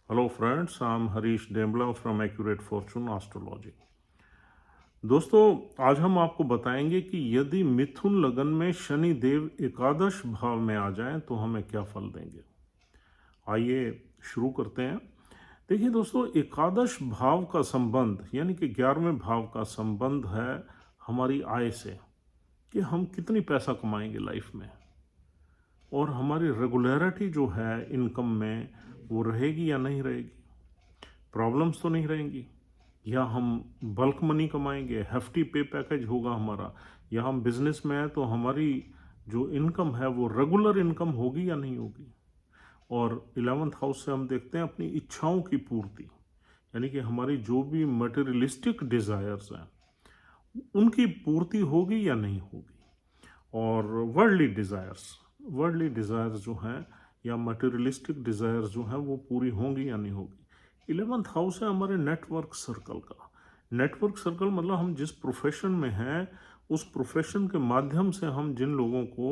Hello friends, I'm Harish Dembla from accurate fortune astrology. दोस्तों, आज हम आपको बताएंगे कि यदि मिथुन लगन में शनि देव एकादश भाव में आ जाएं तो हमें क्या फल देंगे। आइए शुरू करते हैं। देखिए दोस्तों, एकादश भाव का संबंध यानी कि 11वें भाव का संबंध है हमारी आय से, कि हम कितनी पैसा कमाएंगे लाइफ में, और हमारी रेगुलरिटी जो है इनकम में वो रहेगी या नहीं रहेगी, प्रॉब्लम्स तो नहीं रहेंगी, या हम बल्क मनी कमाएंगे, हेफ्टी पे पैकेज होगा हमारा, या हम बिजनेस में हैं तो हमारी जो इनकम है वो रेगुलर इनकम होगी या नहीं होगी। और 11th हाउस से हम देखते हैं अपनी इच्छाओं की पूर्ति, यानी कि हमारी जो भी मटेरियलिस्टिक डिज़ायर्स हैं उनकी पूर्ति होगी या नहीं होगी। और वर्ल्डली डिज़ायर्स जो हैं या मटेरियलिस्टिक डिज़ायर्स जो हैं वो पूरी होंगी या नहीं होगी। 11th हाउस है हमारे नेटवर्क सर्कल का। नेटवर्क सर्कल मतलब हम जिस प्रोफेशन में हैं उस प्रोफेशन के माध्यम से हम जिन लोगों को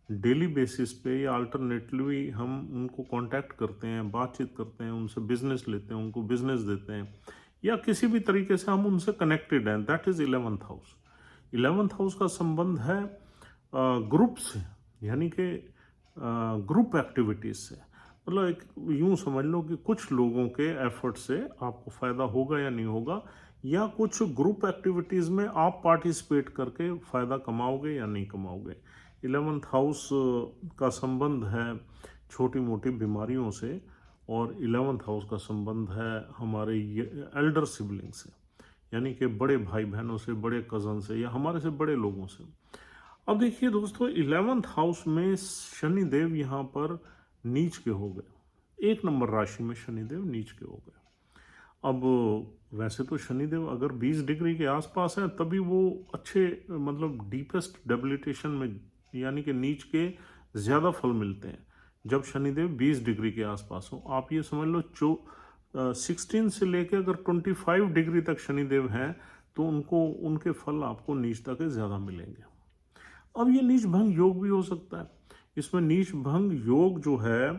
डेली बेसिस पे या अल्टरनेटली हम उनको कांटेक्ट करते हैं, बातचीत करते हैं, उनसे बिजनेस लेते हैं, उनको बिजनेस देते हैं, या किसी भी तरीके से हम उनसे कनेक्टेड हैं, that is 11th house. 11th house का संबंध है ग्रुप से, यानी कि ग्रुप एक्टिविटीज़ से। मतलब एक यूँ समझ लो कि कुछ लोगों के एफर्ट से आपको फ़ायदा होगा या नहीं होगा, या कुछ ग्रुप एक्टिविटीज़ में आप पार्टिसिपेट करके फ़ायदा कमाओगे या नहीं कमाओगे। 11th हाउस का संबंध है छोटी मोटी बीमारियों से, और 11th हाउस का संबंध है हमारे एल्डर सिबलिंग से, यानी कि बड़े भाई बहनों से, बड़े कज़न से, या हमारे से बड़े लोगों से। अब देखिए दोस्तों, 11th हाउस में शनि देव यहाँ पर नीच के हो गए, 1 नंबर राशि में शनि देव नीच के हो गए। अब वैसे तो शनिदेव अगर 20 डिग्री के आसपास हैं तभी वो अच्छे, मतलब डीपेस्ट डेबिलिटेशन में, यानी कि नीच के ज़्यादा फल मिलते हैं जब शनिदेव 20 डिग्री के आसपास हो। आप ये समझ लो 16 से लेकर अगर 25 डिग्री तक शनिदेव हैं तो उनके फल आपको नीचता के ज़्यादा मिलेंगे। अब ये नीच भंग योग भी हो सकता है। इसमें नीच भंग योग जो है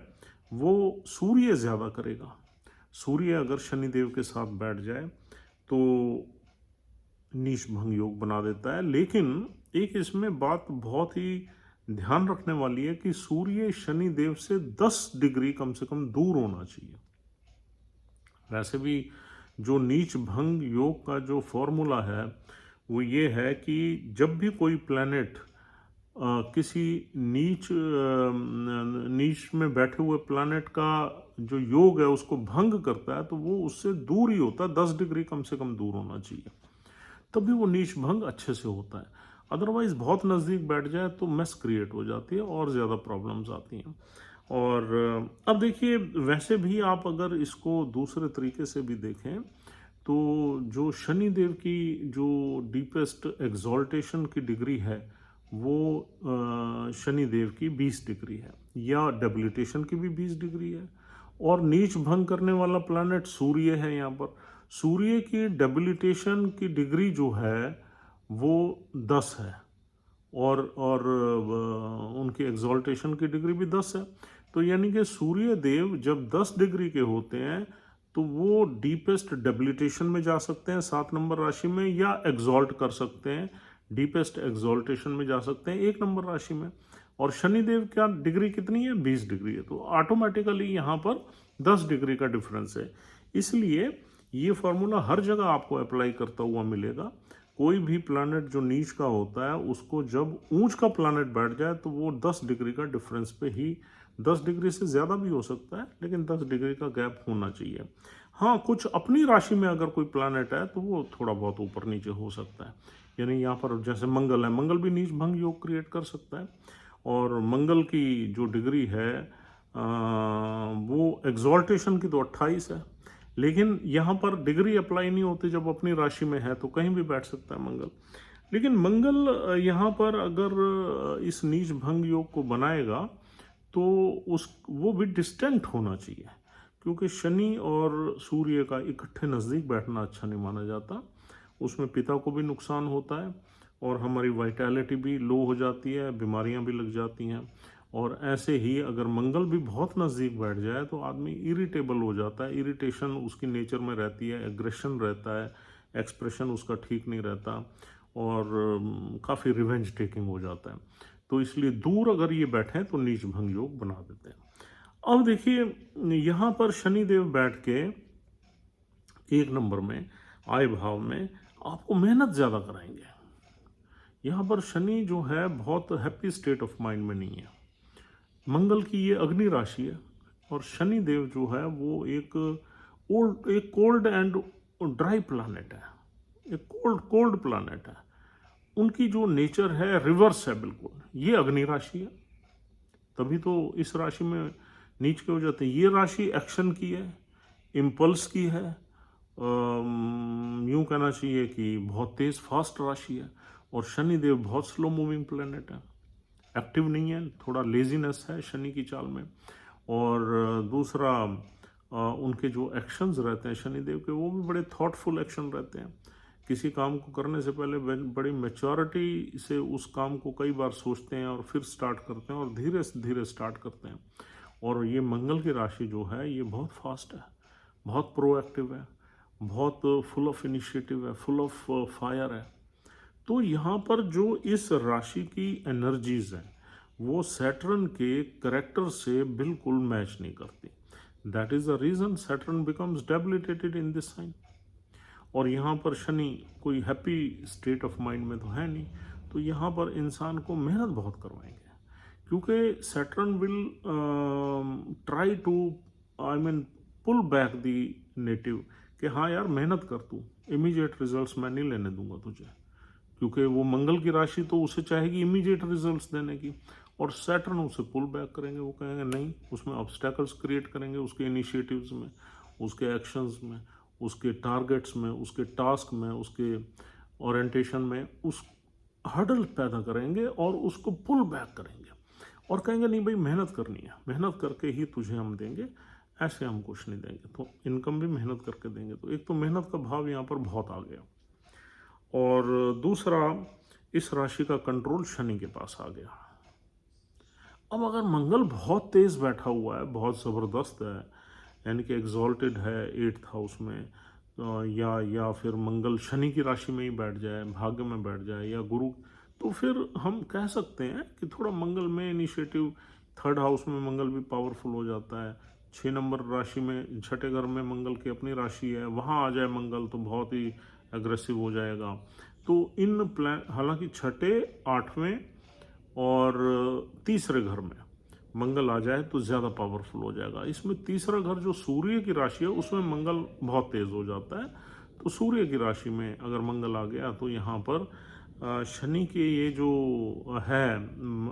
वो सूर्य ज़्यादा करेगा। सूर्य अगर शनिदेव के साथ बैठ जाए तो नीच भंग योग बना देता है। लेकिन एक इसमें बात बहुत ही ध्यान रखने वाली है कि सूर्य शनिदेव से 10 डिग्री कम से कम दूर होना चाहिए। वैसे भी जो नीच भंग योग का जो फॉर्मूला है वो ये है कि जब भी कोई प्लैनेट किसी नीच में बैठे हुए प्लैनेट का जो योग है उसको भंग करता है तो वो उससे दूर ही होता है, 10 डिग्री कम से कम दूर होना चाहिए, तभी वो नीच भंग अच्छे से होता है। अदरवाइज बहुत नज़दीक बैठ जाए तो मेस क्रिएट हो जाती है और ज़्यादा प्रॉब्लम्स आती हैं। और अब देखिए, वैसे भी आप अगर इसको दूसरे तरीके से भी देखें तो जो शनि देव की जो डीपेस्ट एग्जॉल्टेशन की डिग्री है वो शनि देव की 20 डिग्री है, या डेबिलिटेशन की भी 20 डिग्री है। और नीच भंग करने वाला प्लैनेट सूर्य है यहाँ पर। सूर्य की डेबिलिटेशन की डिग्री जो है वो 10 है, और उनकी एग्जॉल्टेशन की डिग्री भी 10 है। तो यानी कि सूर्य देव जब 10 डिग्री के होते हैं तो वो डीपेस्ट डेबिलिटेशन में जा सकते हैं 7 नंबर राशि में, या एग्जॉल्ट कर सकते हैं, डीपेस्ट एग्जॉल्टेशन में जा सकते हैं 1 नंबर राशि में। और शनिदेव क्या डिग्री कितनी है, 20 डिग्री है, तो ऑटोमेटिकली यहाँ पर 10 डिग्री का डिफरेंस है। इसलिए ये फॉर्मूला हर जगह आपको अप्लाई करता हुआ मिलेगा। कोई भी प्लैनेट जो नीच का होता है उसको जब ऊंच का प्लैनेट बैठ जाए तो वो 10 डिग्री का डिफरेंस पे ही, 10 डिग्री से ज़्यादा भी हो सकता है लेकिन 10 डिग्री का गैप होना चाहिए। हाँ, कुछ अपनी राशि में अगर कोई प्लैनेट है तो वो थोड़ा बहुत ऊपर नीचे हो सकता है। यानी यहाँ पर जैसे मंगल है, मंगल भी नीच भंग योग क्रिएट कर सकता है। और मंगल की जो डिग्री है वो एग्जॉल्टेशन की तो 28 है, लेकिन यहाँ पर डिग्री अप्लाई नहीं होती, जब अपनी राशि में है तो कहीं भी बैठ सकता है मंगल। लेकिन मंगल यहाँ पर अगर इस नीच भंग योग को बनाएगा तो वो भी डिस्टेंट होना चाहिए, क्योंकि शनि और सूर्य का इकट्ठे नज़दीक बैठना अच्छा नहीं माना जाता। उसमें पिता को भी नुकसान होता है और हमारी वाइटैलिटी भी लो हो जाती है, बीमारियां भी लग जाती हैं। और ऐसे ही अगर मंगल भी बहुत नज़दीक बैठ जाए तो आदमी इरिटेबल हो जाता है, इरिटेशन उसकी नेचर में रहती है, एग्रेशन रहता है, एक्सप्रेशन उसका ठीक नहीं रहता और काफ़ी रिवेंज टेकिंग हो जाता है। तो इसलिए दूर अगर ये बैठें तो नीच भंग योग बना देते हैं। अब देखिए, यहाँ पर शनिदेव बैठ के 1 नंबर में आय भाव में आपको मेहनत ज़्यादा कराएंगे। यहाँ पर शनि जो है बहुत हैप्पी स्टेट ऑफ माइंड में नहीं है। मंगल की ये अग्नि राशि है और शनि देव जो है वो एक कोल्ड एंड ड्राई प्लानेट है, एक कोल्ड प्लानेट है। उनकी जो नेचर है रिवर्स है बिल्कुल, ये अग्नि राशि है, तभी तो इस राशि में नीच के हो जाते हैं। ये राशि एक्शन की है, इम्पल्स की है, यूँ कहना चाहिए कि बहुत तेज़ फास्ट राशि है। और शनि देव बहुत स्लो मूविंग प्लेनेट है, एक्टिव नहीं है, थोड़ा लेजीनेस है शनि की चाल में। और दूसरा उनके जो एक्शंस रहते हैं शनिदेव के, वो भी बड़े थॉटफुल एक्शन रहते हैं। किसी काम को करने से पहले बड़ी मैच्योरिटी से उस काम को कई बार सोचते हैं और फिर स्टार्ट करते हैं और धीरे से धीरे स्टार्ट करते हैं। और ये मंगल की राशि जो है ये बहुत फास्ट है, बहुत प्रोएक्टिव है, बहुत फुल ऑफ इनिशिएटिव है, फुल ऑफ फायर है। तो यहाँ पर जो इस राशि की एनर्जीज हैं वो सैटर्न के करेक्टर से बिल्कुल मैच नहीं करती। That is the reason Saturn becomes debilitated in this sign. और यहाँ पर शनि कोई हैप्पी स्टेट ऑफ माइंड में तो है नहीं, तो यहाँ पर इंसान को मेहनत बहुत करवाएंगे, क्योंकि Saturn will try to pull back the native कि हाँ यार मेहनत कर, तू इमीडिएट रिजल्ट्स मैं नहीं लेने दूंगा तुझे, क्योंकि वो मंगल की राशि तो उसे चाहेगी इमीडिएट रिजल्ट्स देने की, और सैटर्न उसे पुल बैक करेंगे। वो कहेंगे नहीं, उसमें ऑब्स्टेकल्स क्रिएट करेंगे उसके इनिशिएटिव्स में, उसके एक्शंस में, उसके टारगेट्स में, उसके टास्क में, उसके ओरिएंटेशन में, उस हर्डल पैदा करेंगे और उसको पुल बैक करेंगे और कहेंगे नहीं भाई मेहनत करनी है, मेहनत करके ही तुझे हम देंगे, ऐसे हम कुछ नहीं देंगे। तो इनकम भी मेहनत करके देंगे। तो एक तो मेहनत का भाव यहाँ पर बहुत आ गया, और दूसरा इस राशि का कंट्रोल शनि के पास आ गया। अब अगर मंगल बहुत तेज बैठा हुआ है, बहुत ज़बरदस्त है, यानी कि एग्जॉल्टेड है 8th हाउस में, या फिर मंगल शनि की राशि में ही बैठ जाए, भाग्य में बैठ जाए, या गुरु, तो फिर हम कह सकते हैं कि थोड़ा मंगल में इनिशिएटिव, 3rd हाउस में मंगल भी पावरफुल हो जाता है। 6 नंबर राशि में, छठे घर में मंगल की अपनी राशि है, वहाँ आ जाए मंगल तो बहुत ही एग्रेसिव हो जाएगा। तो इन प्लान, हालांकि छठे, 8वें और तीसरे घर में मंगल आ जाए तो ज़्यादा पावरफुल हो जाएगा। इसमें तीसरा घर जो सूर्य की राशि है उसमें मंगल बहुत तेज़ हो जाता है। तो सूर्य की राशि में अगर मंगल आ गया तो यहाँ पर शनि के ये जो है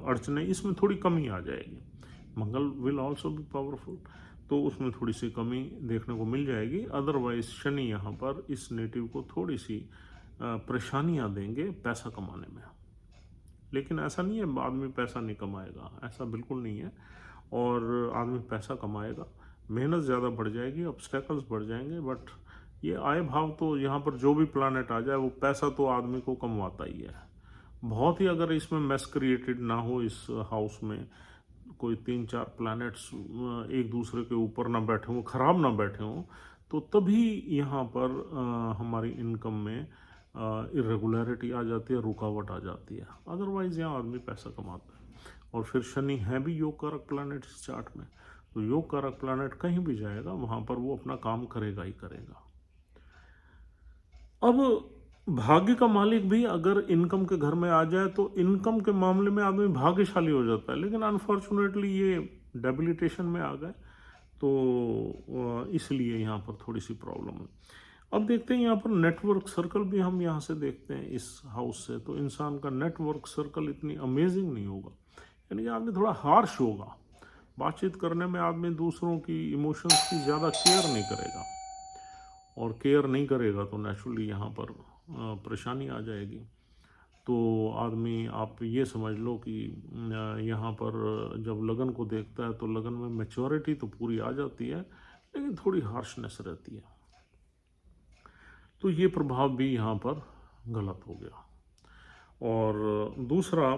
अड़चने, इसमें थोड़ी कमी आ जाएगी। मंगल विल ऑल्सो बी पावरफुल, तो उसमें थोड़ी सी कमी देखने को मिल जाएगी। अदरवाइज शनि यहाँ पर इस नेटिव को थोड़ी सी परेशानियाँ देंगे पैसा कमाने में। लेकिन ऐसा नहीं है आदमी पैसा नहीं कमाएगा, ऐसा बिल्कुल नहीं है। और आदमी पैसा कमाएगा, मेहनत ज़्यादा बढ़ जाएगी, ऑब्स्टेकल्स बढ़ जाएंगे, बट ये आय भाव तो यहाँ पर जो भी प्लानेट आ जाए वो पैसा तो आदमी को कमवाता ही है। बहुत ही अगर इसमें मैस क्रिएटेड ना हो, इस हाउस में कोई 3-4 प्लैनेट्स एक दूसरे के ऊपर ना बैठे हों, ख़राब ना बैठे हों, तो तभी यहाँ पर हमारी इनकम में इरेगुलरिटी आ जाती है, रुकावट आ जाती है। अदरवाइज़ यहाँ आदमी पैसा कमाता है। और फिर शनि है भी योग कारक प्लैनेट इस चार्ट में, तो योग कारक प्लैनेट कहीं भी जाएगा वहाँ पर वो अपना काम करेगा ही करेगा। अब भाग्य का मालिक भी अगर इनकम के घर में आ जाए तो इनकम के मामले में आदमी भाग्यशाली हो जाता है, लेकिन अनफॉर्चुनेटली ये डेबिलिटेशन में आ गए, तो इसलिए यहाँ पर थोड़ी सी प्रॉब्लम है। अब देखते हैं यहाँ पर नेटवर्क सर्कल भी हम यहाँ से देखते हैं इस हाउस से, तो इंसान का नेटवर्क सर्कल इतनी अमेजिंग नहीं होगा, यानी कि आदमी थोड़ा हार्श होगा बातचीत करने में। आदमी दूसरों की इमोशंस की ज़्यादा केयर नहीं करेगा, और केयर नहीं करेगा तो नेचुरली यहाँ पर परेशानी आ जाएगी। तो आदमी, आप ये समझ लो कि यहाँ पर जब लगन को देखता है तो लगन में मैच्योरिटी तो पूरी आ जाती है, लेकिन थोड़ी हार्शनेस रहती है। तो ये प्रभाव भी यहाँ पर गलत हो गया। और दूसरा,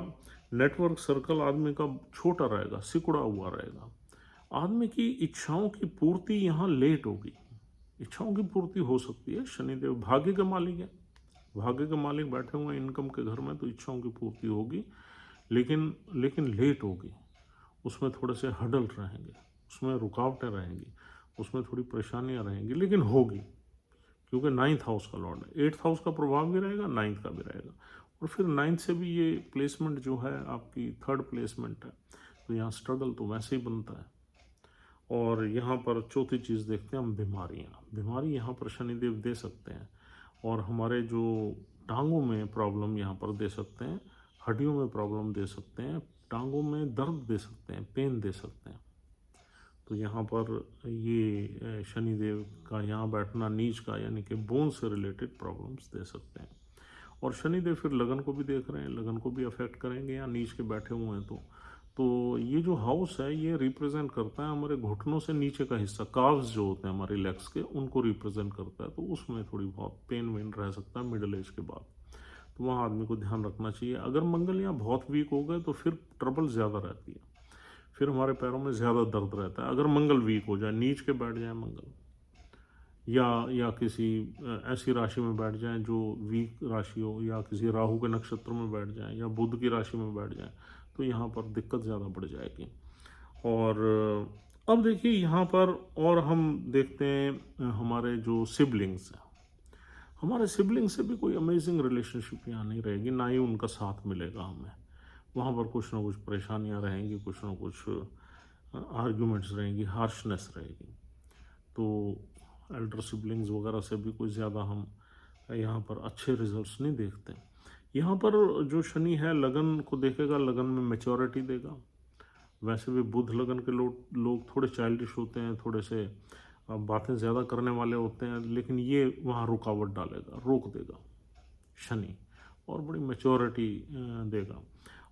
नेटवर्क सर्कल आदमी का छोटा रहेगा, सिकुड़ा हुआ रहेगा। आदमी की इच्छाओं की पूर्ति यहाँ लेट होगी। इच्छाओं की पूर्ति हो सकती है, शनिदेव भाग्य के मालिक है, भाग्य के मालिक बैठे हुए हैं इनकम के घर में, तो इच्छाओं की पूर्ति होगी, लेकिन लेकिन लेट होगी। उसमें थोड़े से हडल रहेंगे, उसमें रुकावटें रहेंगी, उसमें थोड़ी परेशानियां रहेंगी, लेकिन होगी, क्योंकि 9th हाउस का लॉर्ड है। 8th हाउस का प्रभाव भी रहेगा, 9th का भी रहेगा, और फिर 9th से भी ये प्लेसमेंट जो है आपकी 3rd प्लेसमेंट है, तो यहाँ स्ट्रगल तो वैसे ही बनता है। और यहाँ पर चौथी चीज़ देखते हैं हम, बीमारियाँ। बीमारी यहाँ पर शनिदेव दे सकते हैं, और हमारे जो टांगों में प्रॉब्लम यहाँ पर दे सकते हैं, हड्डियों में प्रॉब्लम दे सकते हैं, टांगों में दर्द दे सकते हैं, पेन दे सकते हैं। तो यहाँ पर ये शनिदेव का यहाँ बैठना नीच का, यानी कि बोन से रिलेटेड प्रॉब्लम्स दे सकते हैं। और शनिदेव फिर लगन को भी देख रहे हैं, लगन को भी अफेक्ट करेंगे या नीच के बैठे हुए हैं तो ये जो हाउस है ये रिप्रेजेंट करता है हमारे घुटनों से नीचे का हिस्सा, काव्स जो होते हैं हमारे लेग्स के, उनको रिप्रेजेंट करता है। तो उसमें थोड़ी बहुत पेन वेन रह सकता है मिडिल एज के बाद, तो वहाँ आदमी को ध्यान रखना चाहिए। अगर मंगल यहाँ बहुत वीक हो गए तो फिर ट्रबल ज़्यादा रहती है, फिर हमारे पैरों में ज़्यादा दर्द रहता है। अगर मंगल वीक हो जाए, नीच के बैठ जाए मंगल, या किसी ऐसी राशि में बैठ जाएं जो वीक राशि हो, या किसी राहु के नक्षत्र में बैठ जाएं, या बुध की राशि में बैठ जाएं, तो यहाँ पर दिक्कत ज़्यादा बढ़ जाएगी। और अब देखिए यहाँ पर, और हम देखते हैं हमारे जो सिबलिंग्स हैं, हमारे सिबलिंग से भी कोई अमेजिंग रिलेशनशिप यहाँ नहीं रहेगी, ना ही उनका साथ मिलेगा हमें। वहाँ पर कुछ ना कुछ परेशानियाँ रहेंगी, कुछ ना कुछ आर्ग्यूमेंट्स रहेंगी, हार्शनेस रहेगी। तो एल्डर सिबलिंग्स वगैरह से भी कुछ ज़्यादा हम यहाँ पर अच्छे रिजल्ट्स नहीं देखते। यहाँ पर जो शनि है लगन को देखेगा, लगन में मैच्योरिटी देगा। वैसे भी बुध लगन के लोग थोड़े चाइल्डिश होते हैं, थोड़े से बातें ज़्यादा करने वाले होते हैं, लेकिन ये वहाँ रुकावट डालेगा, रोक देगा शनि, और बड़ी मैच्योरिटी देगा।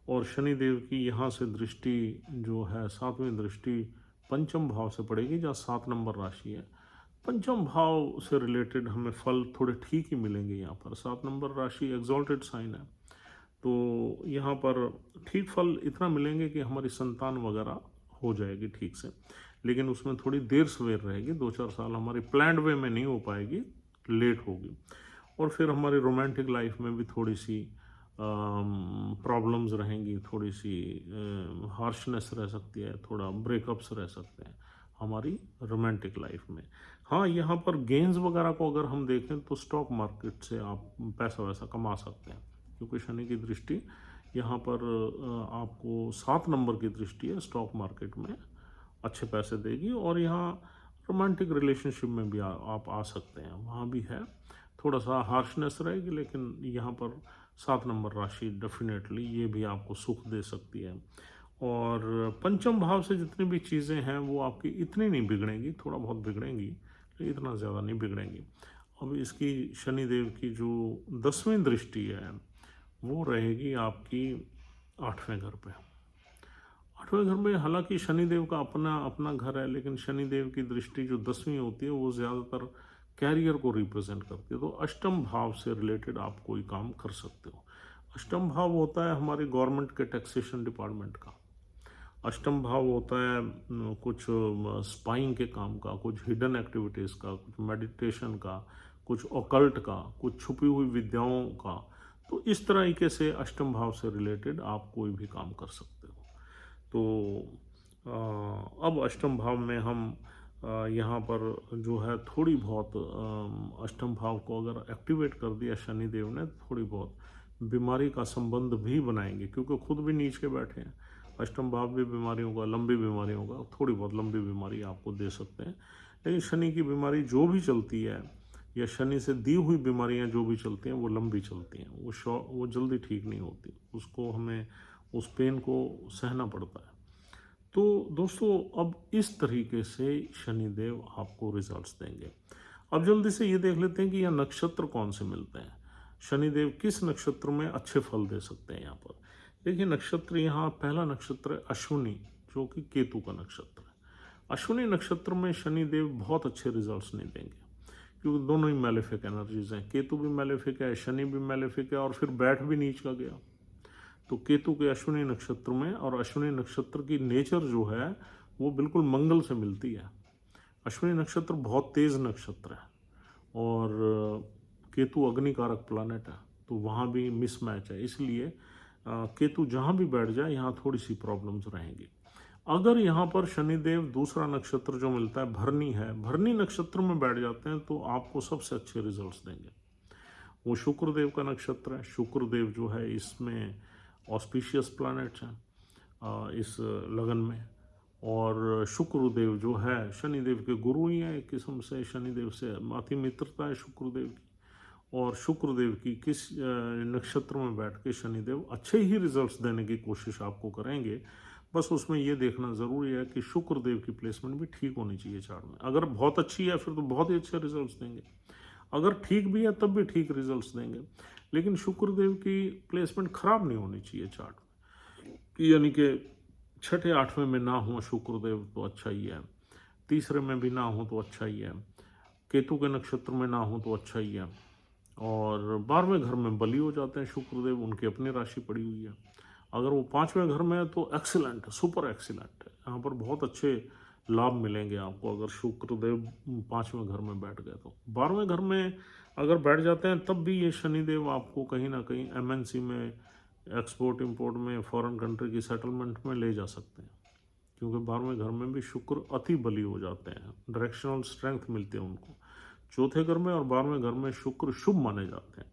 और शनि देव की यहाँ से दृष्टि जो है, 7वीं दृष्टि पंचम भाव से पड़ेगी, जहाँ 7 नंबर राशि है। पंचम भाव से रिलेटेड हमें फल थोड़े ठीक ही मिलेंगे यहाँ पर। 7 नंबर राशि एग्जॉल्टेड साइन है, तो यहाँ पर ठीक फल इतना मिलेंगे कि हमारी संतान वगैरह हो जाएगी ठीक से, लेकिन उसमें थोड़ी देर सवेर रहेगी, 2-4 साल हमारी प्लान्ड वे में नहीं हो पाएगी, लेट होगी। और फिर हमारी रोमांटिक लाइफ में भी थोड़ी सी प्रॉब्लम्स रहेंगी, थोड़ी सी हार्शनेस रह सकती है, थोड़ा ब्रेकअप्स रह सकते हैं हमारी रोमांटिक लाइफ में। हाँ, यहाँ पर गेंस वगैरह को अगर हम देखें तो स्टॉक मार्केट से आप पैसा वैसा कमा सकते हैं, क्योंकि शनि की दृष्टि यहाँ पर आपको 7 नंबर की दृष्टि है, स्टॉक मार्केट में अच्छे पैसे देगी। और यहाँ रोमांटिक रिलेशनशिप में भी आप आ सकते हैं, वहाँ भी है, थोड़ा सा हार्शनेस रहेगी, लेकिन यहाँ पर 7 नंबर राशि डेफिनेटली ये भी आपको सुख दे सकती है। और पंचम भाव से जितनी भी चीज़ें हैं वो आपकी इतनी नहीं बिगड़ेंगी, थोड़ा बहुत बिगड़ेंगी, लेकिन इतना ज़्यादा नहीं बिगड़ेंगी। अब इसकी शनिदेव की जो 10वीं दृष्टि है वो रहेगी आपकी 8वें घर पे। 8वें घर में हालांकि शनिदेव का अपना अपना घर है, लेकिन शनिदेव की दृष्टि जो 10वीं होती है वो ज़्यादातर कैरियर को रिप्रेजेंट करती है। तो अष्टम भाव से रिलेटेड आप कोई काम कर सकते हो। अष्टम भाव होता है हमारे गवर्नमेंट के टैक्सेशन डिपार्टमेंट का। अष्टम भाव होता है कुछ स्पाइंग के काम का, कुछ हिडन एक्टिविटीज़ का, कुछ मेडिटेशन का, कुछ ऑकल्ट का, कुछ छुपी हुई विद्याओं का। तो इस तरीके से अष्टम भाव से रिलेटेड आप कोई भी काम कर सकते हो। तो अब अष्टम भाव में हम यहाँ पर जो है थोड़ी बहुत अष्टम भाव को अगर एक्टिवेट कर दिया शनिदेव ने, थोड़ी बहुत बीमारी का संबंध भी बनाएंगे, क्योंकि खुद भी नीच के बैठे हैं। अष्टम भाव भी बीमारियों का, लंबी बीमारियों का, थोड़ी बहुत लंबी बीमारी आपको दे सकते हैं। लेकिन शनि की बीमारी जो भी चलती है, या शनि से दी हुई बीमारियां जो भी चलती हैं, वो लंबी चलती हैं, वो जल्दी ठीक नहीं होती, उसको हमें उस पेन को सहना पड़ता है। तो दोस्तों, अब इस तरीके से शनिदेव आपको रिजल्ट्स देंगे। अब जल्दी से ये देख लेते हैं कि यह नक्षत्र कौन से मिलते हैं, शनिदेव किस नक्षत्र में अच्छे फल दे सकते हैं। यहाँ पर देखिए नक्षत्र, यहाँ पहला नक्षत्र है अश्विनी, जो कि केतु का नक्षत्र है। अश्विनी नक्षत्र में शनिदेव बहुत अच्छे रिजल्ट्स नहीं देंगे, क्योंकि दोनों ही मैलेफिक एनर्जीज हैं। केतु भी मैलेफिक है, शनि भी मैलेफिक है, और फिर बैठ भी नीच का गया, तो केतु के अश्विनी नक्षत्र में, और अश्विनी नक्षत्र की नेचर जो है वो बिल्कुल मंगल से मिलती है। अश्विनी नक्षत्र बहुत तेज नक्षत्र है और केतु अग्निकारक प्लानेट है, तो वहाँ भी मिसमैच है। इसलिए केतु जहाँ भी बैठ जाए यहाँ थोड़ी सी प्रॉब्लम्स रहेंगी। अगर यहाँ पर शनिदेव दूसरा नक्षत्र जो मिलता है भरनी है, भरनी नक्षत्र में बैठ जाते हैं तो आपको सबसे अच्छे रिजल्ट्स देंगे। वो शुक्रदेव का नक्षत्र है, शुक्रदेव जो है इसमें ऑस्पिशियस प्लैनेट्स हैं इस लगन में, और शुक्रदेव जो है शनिदेव के गुरु ही है, एक किस्म से शनिदेव से अति मित्रता है शुक्रदेव की। और शुक्रदेव की किस नक्षत्र में बैठ के शनिदेव अच्छे ही रिजल्ट्स देने की कोशिश आपको करेंगे। बस उसमें ये देखना ज़रूरी है कि शुक्रदेव की प्लेसमेंट भी ठीक होनी चाहिए चार्ट में। अगर बहुत अच्छी है फिर तो बहुत ही अच्छे रिजल्ट्स देंगे, अगर ठीक भी है तब भी ठीक रिजल्ट्स देंगे। लेकिन शुक्रदेव की प्लेसमेंट खराब नहीं होनी चाहिए चार्ट में, यानी कि छठे आठवें में ना हो शुक्रदेव तो अच्छा ही है, तीसरे में भी ना हो तो अच्छा ही है, केतु के नक्षत्र में ना हो तो अच्छा ही है, और 12वें घर में बली हो जाते हैं शुक्रदेव, उनकी अपनी राशि पड़ी हुई है। अगर वो 5वें घर में है तो एक्सीलेंट, सुपर एक्सीलेंट है, यहाँ पर बहुत अच्छे लाभ मिलेंगे आपको अगर शुक्रदेव 5वें घर में बैठ गए तो। 12वें घर में अगर बैठ जाते हैं तब भी ये शनिदेव आपको कहीं ना कहीं एमएनसी में, एक्सपोर्ट इंपोर्ट में, फॉरेन कंट्री की सेटलमेंट में ले जा सकते हैं, क्योंकि 12वें घर में भी शुक्र अति बली हो जाते हैं, डायरेक्शनल स्ट्रेंथ मिलती है उनको। चौथे घर में और 12वें घर में शुक्र शुभ माने जाते हैं।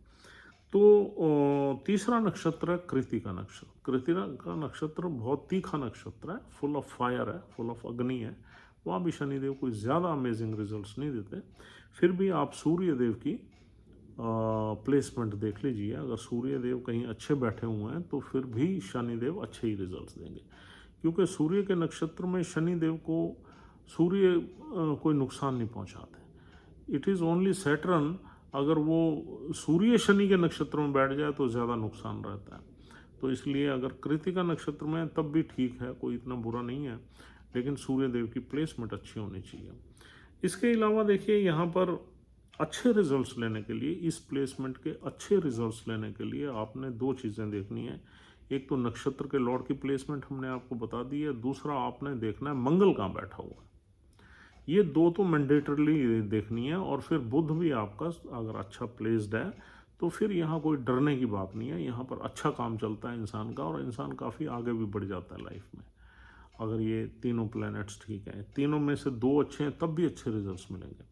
तो तीसरा नक्षत्र है कृतिका नक्षत्र। कृतिका का नक्षत्र बहुत तीखा नक्षत्र है, फुल ऑफ फायर है, फुल ऑफ अग्नि है। वहाँ भी शनिदेव कोई ज़्यादा अमेजिंग रिजल्ट्स नहीं देते। फिर भी आप सूर्य देव की प्लेसमेंट देख लीजिए, अगर सूर्य देव कहीं अच्छे बैठे हुए हैं तो फिर भी शनिदेव अच्छे ही रिजल्ट्स देंगे, क्योंकि सूर्य के नक्षत्र में शनिदेव को सूर्य कोई नुकसान नहीं पहुँचाते। इट इज़ ओनली सैटर्न, अगर वो सूर्य शनि के नक्षत्र में बैठ जाए तो ज़्यादा नुकसान रहता है। तो इसलिए अगर कृतिका नक्षत्र में तब भी ठीक है, कोई इतना बुरा नहीं है, लेकिन सूर्य देव की प्लेसमेंट अच्छी होनी चाहिए। इसके अलावा देखिए यहाँ पर अच्छे रिजल्ट्स लेने के लिए, इस प्लेसमेंट के अच्छे रिजल्ट्स लेने के लिए आपने दो चीज़ें देखनी है। एक तो नक्षत्र के लॉर्ड की प्लेसमेंट हमने आपको बता दी है, दूसरा आपने देखना है मंगल कहाँ बैठा हुआ है। ये दो तो मैंडेटरली देखनी है। और फिर बुध भी आपका अगर अच्छा प्लेस्ड है तो फिर यहाँ कोई डरने की बात नहीं है, यहाँ पर अच्छा काम चलता है इंसान का, और इंसान काफ़ी आगे भी बढ़ जाता है लाइफ में अगर ये तीनों प्लैनेट्स ठीक हैं। तीनों में से दो अच्छे हैं तब भी अच्छे रिजल्ट्स मिलेंगे,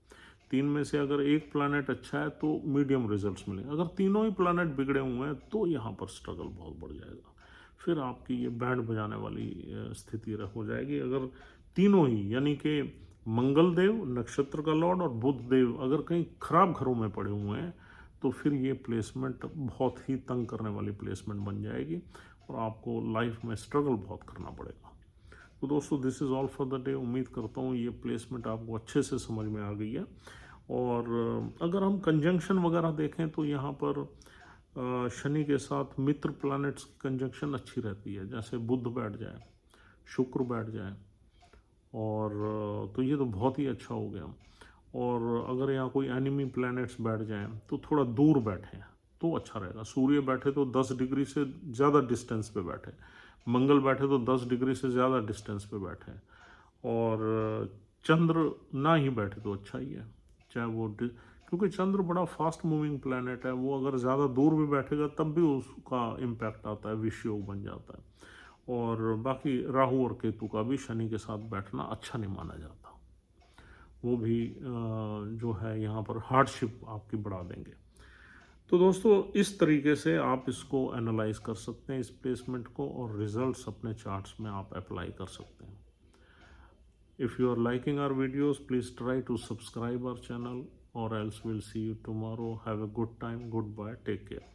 तीन में से अगर एक प्लैनेट अच्छा है तो मीडियम रिजल्ट्स मिलेंगे, अगर तीनों ही प्लैनेट बिगड़े हुए हैं तो यहाँ पर स्ट्रगल बहुत बढ़ जाएगा, फिर आपकी ये बैंड बजाने वाली स्थिति हो जाएगी। अगर तीनों ही यानी कि मंगल देव नक्षत्र का लॉर्ड और बुध देव अगर कहीं खराब घरों में पड़े हुए हैं तो फिर ये प्लेसमेंट बहुत ही तंग करने वाली प्लेसमेंट बन जाएगी और आपको लाइफ में स्ट्रगल बहुत करना पड़ेगा। तो दोस्तों this is all for the day. उम्मीद करता हूँ ये प्लेसमेंट आपको अच्छे से समझ में आ गई है। और अगर हम कंजंक्शन वगैरह देखें तो यहाँ पर शनि के साथ मित्र प्लैनेट्स की कंजंक्शन अच्छी रहती है, जैसे बुध बैठ जाए, शुक्र बैठ जाए, और तो ये तो बहुत ही अच्छा हो गया। और अगर यहाँ कोई एनिमी प्लैनेट्स बैठ जाएं तो थोड़ा दूर बैठे तो अच्छा रहेगा। सूर्य बैठे तो 10 डिग्री से ज़्यादा डिस्टेंस पे बैठे, मंगल बैठे तो 10 डिग्री से ज़्यादा डिस्टेंस पे बैठे, और चंद्र ना ही बैठे तो अच्छा ही है, चाहे वो क्योंकि चंद्र बड़ा फास्ट मूविंग प्लैनेट है, वो अगर ज़्यादा दूर भी बैठेगा तब भी उसका इम्पैक्ट आता है, विषयोग बन जाता है। और बाकी राहु और केतु का भी शनि के साथ बैठना अच्छा नहीं माना जाता, वो भी जो है यहाँ पर हार्डशिप आपकी बढ़ा देंगे। तो दोस्तों इस तरीके से आप इसको एनालाइज कर सकते हैं इस प्लेसमेंट को, और रिजल्ट्स अपने चार्ट्स में आप अप्लाई कर सकते हैं। If you are liking our videos please try to subscribe our channel, or else we'll see you tomorrow. Have a good time. Goodbye. Take care.